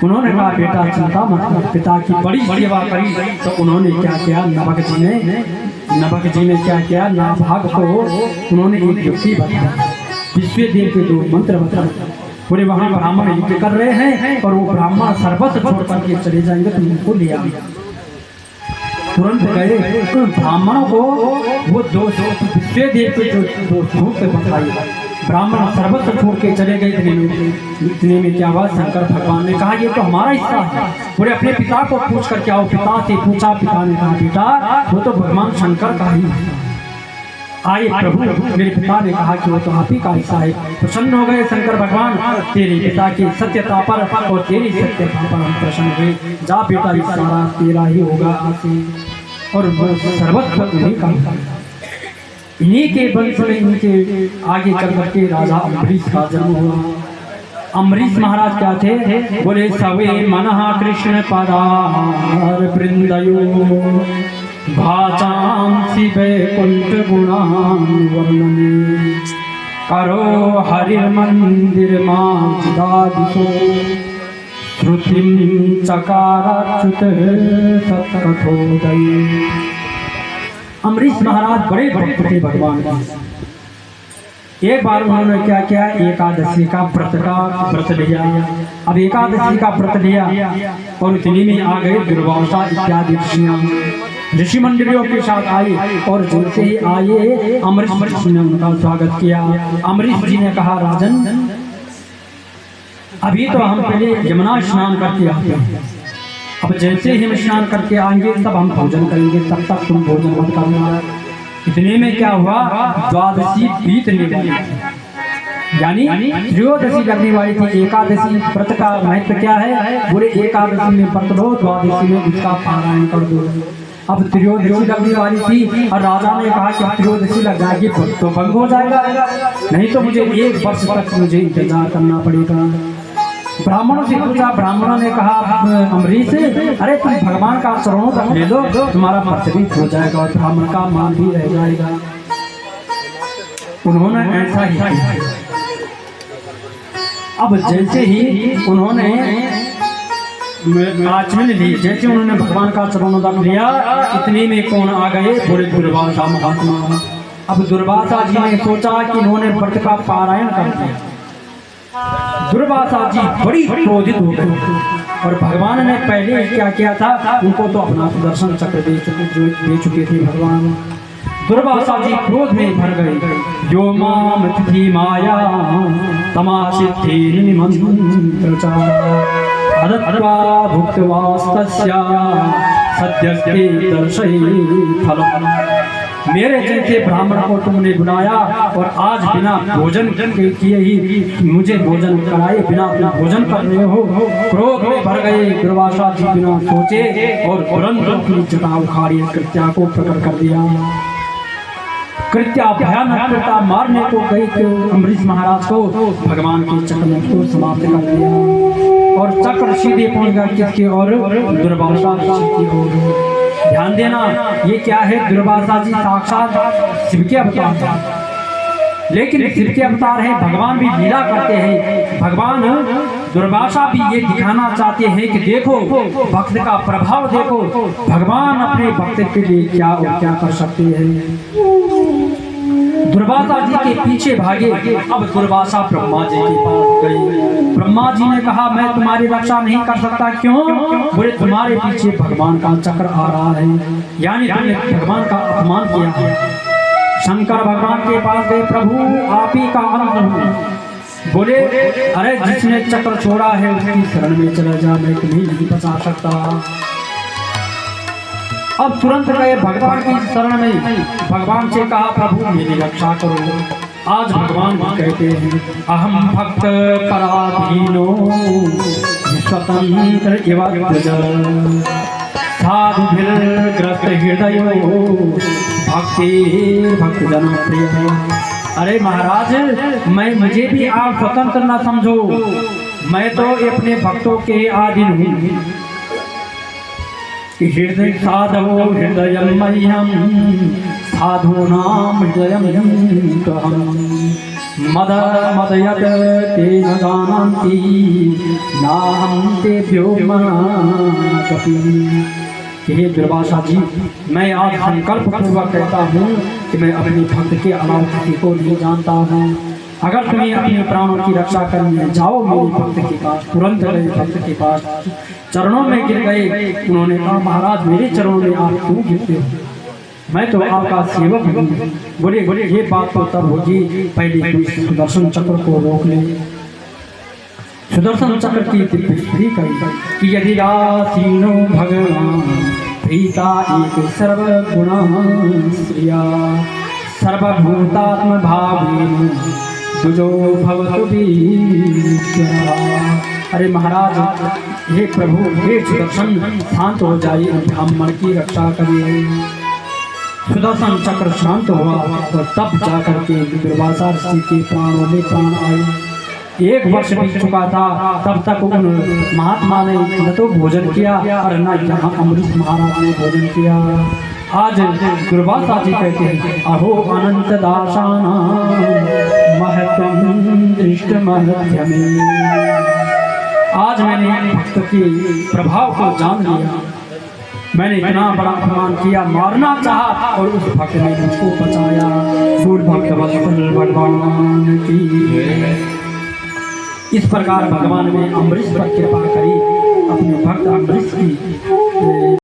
उन्होंने कहा बेटा चिंता मत, पिता की बड़ी सेवा करी। तो उन्होंने क्या किया, नभक जी ने क्या किया, नाभाग को उन्होंने एक युक्ति बताया, विश्व देव के 2 मंत्र बताए। पूरे वहाँ ब्राह्मण युद्ध कर रहे हैं और वो ब्राह्मण सर्वस्व छोड़ करके चले जाएंगे, तो उनको ले आओ। तुरंत गए तो ब्राह्मणों को वो 2 विश्व देव के जो 2 सूत्र बताए, ब्राह्मण सर्वस्व छोड़ के चले गए। इतने में क्या हुआ, शंकर भगवान ने कहा ये तो हमारा हिस्सा है, पूरे अपने पिता को पूछ कर क्या हो। पिता से पूछा, पिता ने कहा बेटा वो तो भगवान शंकर का ही है। आए प्रभु, मेरे पिता ने कहा कि वो तो आप ही का हिस्सा है। प्रसन्न हो गए शंकर भगवान तेरे पिता की सत्यता पर और तेरी सत्यता पर हम प्रसन्न हुए। जा बेटा ये सारा तेरा ही होगा और वो सर्वस्व उन्हीं का, इन्हीं के वंश में इनके आगे चल करके राजा अम्बरीश का जन्म हुआ। अम्बरीश महाराज क्या थे, बोले सवे मनः कृष्ण पदार वृंदयो भाचांसि वैकुंठ गुणान वर्णने करो हरिर्मंदिर मादिशो श्रुतिम चकाराच्युत सत्कथोदय। अम्बरीश महाराज बड़े भक्त थे भगवान के। एक बार उन्होंने क्या किया, एकादशी का व्रत लिया। अब एकादशी का व्रत लिया और इतनी में आ गए दुर्वासा इत्यादि ऋषि मंडलियों के साथ आए और जैसे ही आए अम्बरीश जी ने उनका स्वागत किया। अम्बरीश जी ने कहा राजन, अभी तो हम पहले यमुना स्नान करके आते हैं, अब जैसे ही हम स्नान करके आएंगे तब हम भोजन करेंगे, तब तक तुम भोजन मत करना। इतने में क्या हुआ, द्वादशी बीतने वाली, यानी त्रयोदशी करने वाली थी। एकादशी व्रत का महत्व क्या है, पूरे एकादशी में व्रत लो, द्वादशी में उसका पारायण कर दो। अब त्रयोदशी लगने वाली थी और राजा ने कहा कि त्रयोदशी लग जाएगी तो भंग हो जाएगा, नहीं तो मुझे 1 वर्ष तक मुझे इंतजार करना पड़ेगा। ब्राह्मणों से पूछा, ब्राह्मणों ने कहा अम्बरीश अरे तुम भगवान का चरणों तक ले लो, तुम्हारा व्रत भी हो जाएगा और ब्राह्मण का मान भी रह जाएगा। उन्होंने ऐसा ही किया। अब जैसे ही उन्होंने आचमन ली, जैसे उन्होंने भगवान का चरणों तक लिया, इतने में कौन आ गए, पूरे दुर्वासा महात्मा। अब दुर्वासा जी ने सोचा कि इन्होंने व्रत का पारायण कर दिया। दुर्वासा जी बड़ी क्रोधित हो गई और भगवान ने पहले क्या किया था, उनको तो अपना सुदर्शन चक्र दे चुके थे भगवान। दुर्वासा जी क्रोध में भर गए। यो माम तिथि माया तमासिद्धि निमंत्रचा अदत्वा भुक्तवास्तस्या सद्यस्ते दर्शय फलम्। मेरे जैसे ब्राह्मण को तुमने बुलाया और आज बिना भोजन किए ही मुझे भोजन कराए, बिना भोजन कर रहे हो। क्रोध में भर गए दुर्वासा जी, बिना सोचे और तुरंत अपनी जटा उखाड़ी कृत्या को प्रकट कर दिया। कृत्या भयानक कृत्या मारने को गई अम्बरीश महाराज को भगवान के चक्र को समाप्त कर दिया और चक्र सीधे पहुंच गया किसके और, दुर्वासा की ओर। ध्यान देना, ये क्या है, दुर्वासा जी साक्षात शिव के अवतार हैं, लेकिन शिव के अवतार हैं, भगवान भी लीला करते हैं। भगवान दुर्वासा भी ये दिखाना चाहते हैं कि देखो भक्त का प्रभाव, देखो भगवान अपने भक्त के लिए क्या और क्या कर सकते हैं। दुर्वासा जी के पीछे भागे। अब दुर्वासा ब्रह्मा जी के पास गए। ब्रह्मा जी ने कहा मैं तुम्हारी रक्षा नहीं कर सकता। क्यों? बोले तुम्हारे पीछे भगवान का चक्र आ रहा है, यानी तुमने भगवान का अपमान किया है। शंकर भगवान के पास गए, प्रभु आप ही का अंत हूँ। बोले अरे जिसने चक्र छोड़ा है उसकी शरण में चला जा, मैं तुम्हें नहीं बचा सकता। अब तुरंत गए भगवान की शरण में, भगवान से कहा प्रभु मेरी रक्षा करो। आज भगवान भी कहते हैं अहम भक्त पराधीनो स्वतंत्र इव साधुभिर्ग्रस्त हृदयो भक्ति भक्त जन प्रिय। अरे महाराज मुझे भी आप स्वतंत्र न समझो, मैं तो अपने भक्तों के अधीन हूँ। हृदय साधवो हृदय मह्यम साधूनां हृदयम मद मदयत ते न जानन्ति नाहं तेभ्यो कपि। हे दुर्वासा जी, मैं आज संकल्प पूर्वक कहता हूँ कि मैं अपने भक्त के अलावा किसी को नहीं जानता हूँ। अगर तुम्हें अपने प्राणों की रक्षा करनी जाओ मेरे भक्त के पास। तुरंत गए भक्त के पास, चरणों में गिर गए। उन्होंने कहा महाराज मेरे चरणों में आप क्यों गिरते हो, मैं तो आपका सेवक हूँ। बोले बोले ये बात तो तब होगी पहले सुदर्शन चक्र को रोक ले। सुदर्शन चक्र की दिव्य कही कि यदि रासीनो भगवान प्रीता एक सर्वगुणा श्रिया सर्वभूतात्म भावेन दुजो भवतु बीश्वरा। अरे महाराज, हे प्रभु, हे सुदर्शन, शांत हो जाइए, ब्राह्मण की रक्षा करिए। सुदर्शन चक्र शांत हुआ और तब जाकर के दुर्वासा ऋषि के प्राणों में प्राण आए। 1 वर्ष बीत चुका था, तब तक उन महात्मा ने न तो भोजन किया और न यहाँ अमृत महाराज ने भोजन किया। आज दुर्वासा जी कहते हैं अहो अनंत दासाना महत्वम दृष्ट महत्व में। आज मैंने भक्त के प्रभाव को जान लिया। मैंने इतना बड़ा अपमान किया, मारना चाहा और उस भक्त ने मुझको बचाया। सूर्य भक्त भगवान की। इस प्रकार भगवान ने अम्बरीश पर कृपा करी, अपने भक्त अम्बरीश की